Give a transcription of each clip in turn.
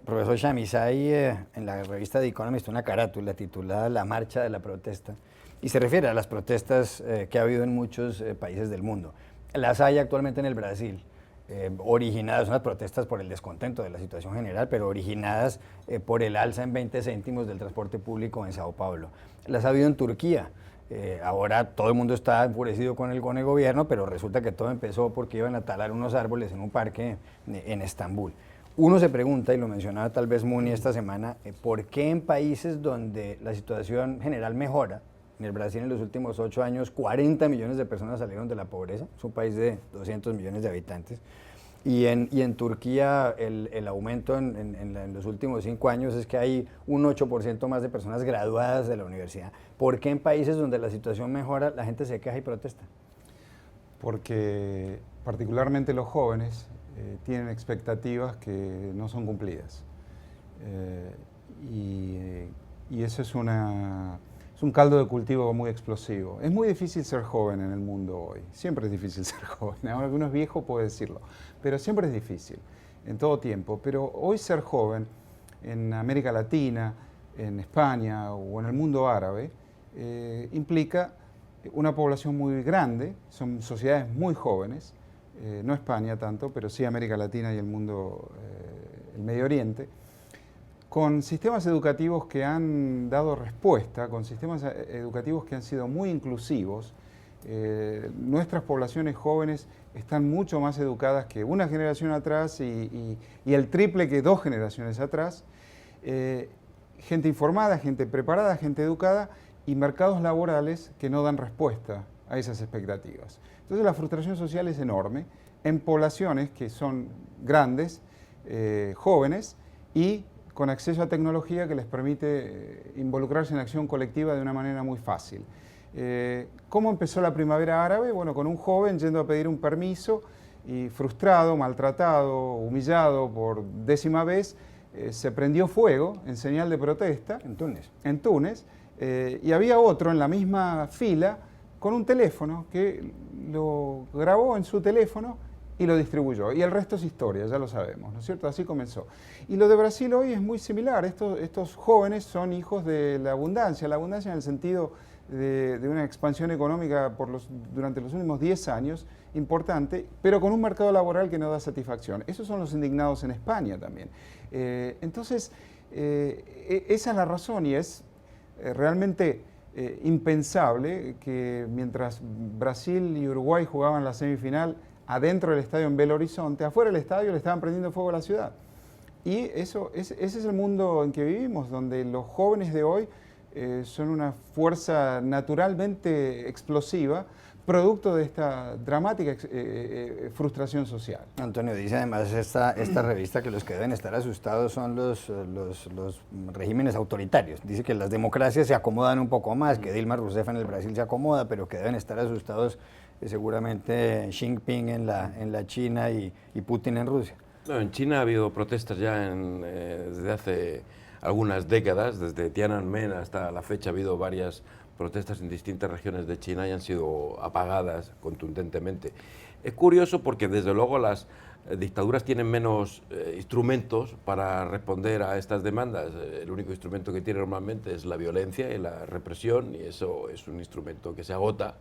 Profesor Chamis, hay en la revista The Economist una carátula titulada La Marcha de la Protesta y se refiere a las protestas que ha habido en muchos países del mundo. Las hay actualmente en el Brasil, originadas, unas protestas por el descontento de la situación general, pero originadas por el alza en 20 céntimos del transporte público en Sao Paulo. Las ha habido en Turquía. Ahora todo el mundo está enfurecido con el gobierno, pero resulta que todo empezó porque iban a talar unos árboles en un parque en Estambul. Uno se pregunta, y lo mencionaba tal vez Muni esta semana, ¿por qué en países donde la situación general mejora? En el Brasil en los últimos 8 años 40 millones de personas salieron de la pobreza, es un país de 200 millones de habitantes. Y en Turquía el aumento en los últimos 5 años es que hay un 8% más de personas graduadas de la universidad. ¿Por qué en países donde la situación mejora la gente se queja y protesta? Porque particularmente los jóvenes tienen expectativas que no son cumplidas. Y eso es un caldo de cultivo muy explosivo. Es muy difícil ser joven en el mundo hoy. Siempre es difícil ser joven. Ahora que uno es viejo puede decirlo. Pero siempre es difícil, en todo tiempo. Pero hoy ser joven en América Latina, en España o en el mundo árabe implica una población muy grande. Son sociedades muy jóvenes. No España tanto, pero sí América Latina y el mundo, el Medio Oriente, con sistemas educativos que han dado respuesta, con sistemas educativos que han sido muy inclusivos. Nuestras poblaciones jóvenes están mucho más educadas que una generación atrás y el triple que 2 generaciones atrás. Gente informada, gente preparada, gente educada y mercados laborales que no dan respuesta a esas expectativas. Entonces la frustración social es enorme en poblaciones que son grandes, jóvenes y con acceso a tecnología que les permite involucrarse en acción colectiva de una manera muy fácil. ¿Cómo empezó la primavera árabe? Bueno, con un joven yendo a pedir un permiso y frustrado, maltratado, humillado por 10ª vez, se prendió fuego en señal de protesta. En Túnez. Y había otro en la misma fila con un teléfono que lo grabó en su teléfono y lo distribuyó. Y el resto es historia, ya lo sabemos, ¿no es cierto? Así comenzó. Y lo de Brasil hoy es muy similar. Estos jóvenes son hijos de la abundancia en el sentido de una expansión económica durante los últimos 10 años importante, pero con un mercado laboral que no da satisfacción. Esos son los indignados en España también. Entonces, esa es la razón y es realmente impensable que mientras Brasil y Uruguay jugaban la semifinal adentro del estadio en Belo Horizonte, afuera del estadio le estaban prendiendo fuego a la ciudad. Y ese es el mundo en que vivimos, donde los jóvenes de hoy son una fuerza naturalmente explosiva, producto de esta dramática frustración social. Antonio, dice además esta revista que los que deben estar asustados son los regímenes autoritarios. Dice que las democracias se acomodan un poco más, que Dilma Rousseff en el Brasil se acomoda, pero que deben estar asustados seguramente Xi Jinping en la China y Putin en Rusia. No, en China ha habido protestas ya desde hace algunas décadas, desde Tiananmen hasta la fecha ha habido varias protestas en distintas regiones de China y han sido apagadas contundentemente. Es curioso porque desde luego las dictaduras tienen menos instrumentos para responder a estas demandas. El único instrumento que tiene normalmente es la violencia y la represión y eso es un instrumento que se agota.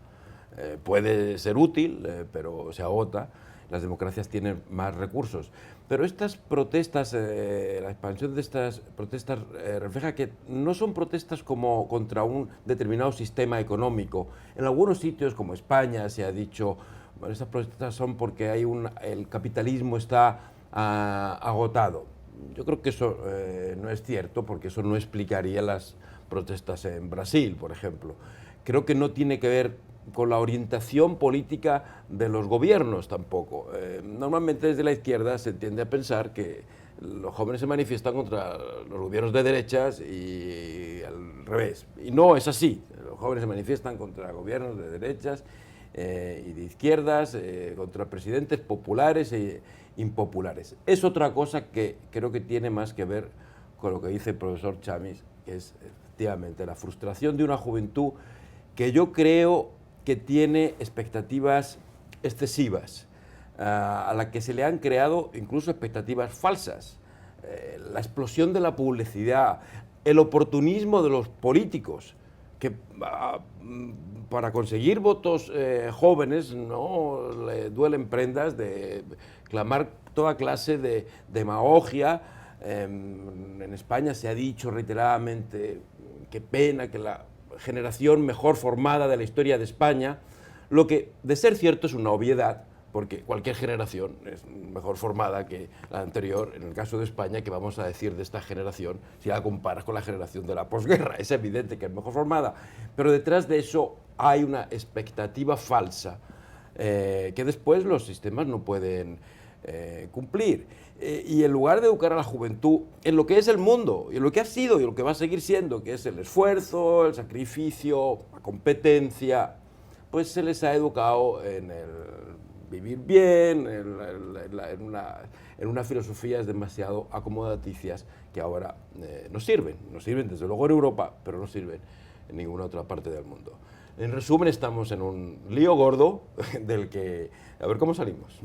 Puede ser útil, pero se agota. Las democracias tienen más recursos. Pero estas protestas, la expansión de estas protestas refleja que no son protestas como contra un determinado sistema económico. En algunos sitios, como España, se ha dicho, bueno, estas protestas son porque el capitalismo está agotado. Yo creo que eso no es cierto, porque eso no explicaría las protestas en Brasil, por ejemplo. Creo que no tiene que ver con la orientación política de los gobiernos tampoco. Normalmente desde la izquierda se tiende a pensar que los jóvenes se manifiestan contra los gobiernos de derechas y al revés. Y no es así. Los jóvenes se manifiestan contra gobiernos de derechas y de izquierdas, contra presidentes populares e impopulares. Es otra cosa que creo que tiene más que ver con lo que dice el profesor Chamis, que es efectivamente la frustración de una juventud que yo creo que tiene expectativas excesivas, a la que se le han creado incluso expectativas falsas. la explosión de la publicidad, el oportunismo de los políticos, que para conseguir votos jóvenes no le duelen prendas de clamar toda clase de demagogia. En España se ha dicho reiteradamente, qué pena que la generación mejor formada de la historia de España, lo que de ser cierto es una obviedad, porque cualquier generación es mejor formada que la anterior. En el caso de España, ¿qué vamos a decir de esta generación si la comparas con la generación de la posguerra? Es evidente que es mejor formada, pero detrás de eso hay una expectativa falsa que después los sistemas no pueden cumplir. Y en lugar de educar a la juventud en lo que es el mundo, y en lo que ha sido y lo que va a seguir siendo, que es el esfuerzo, el sacrificio, la competencia, pues se les ha educado en el vivir bien, en unas filosofías demasiado acomodaticias que ahora no sirven desde luego en Europa, pero no sirven en ninguna otra parte del mundo. En resumen, estamos en un lío gordo del que a ver cómo salimos.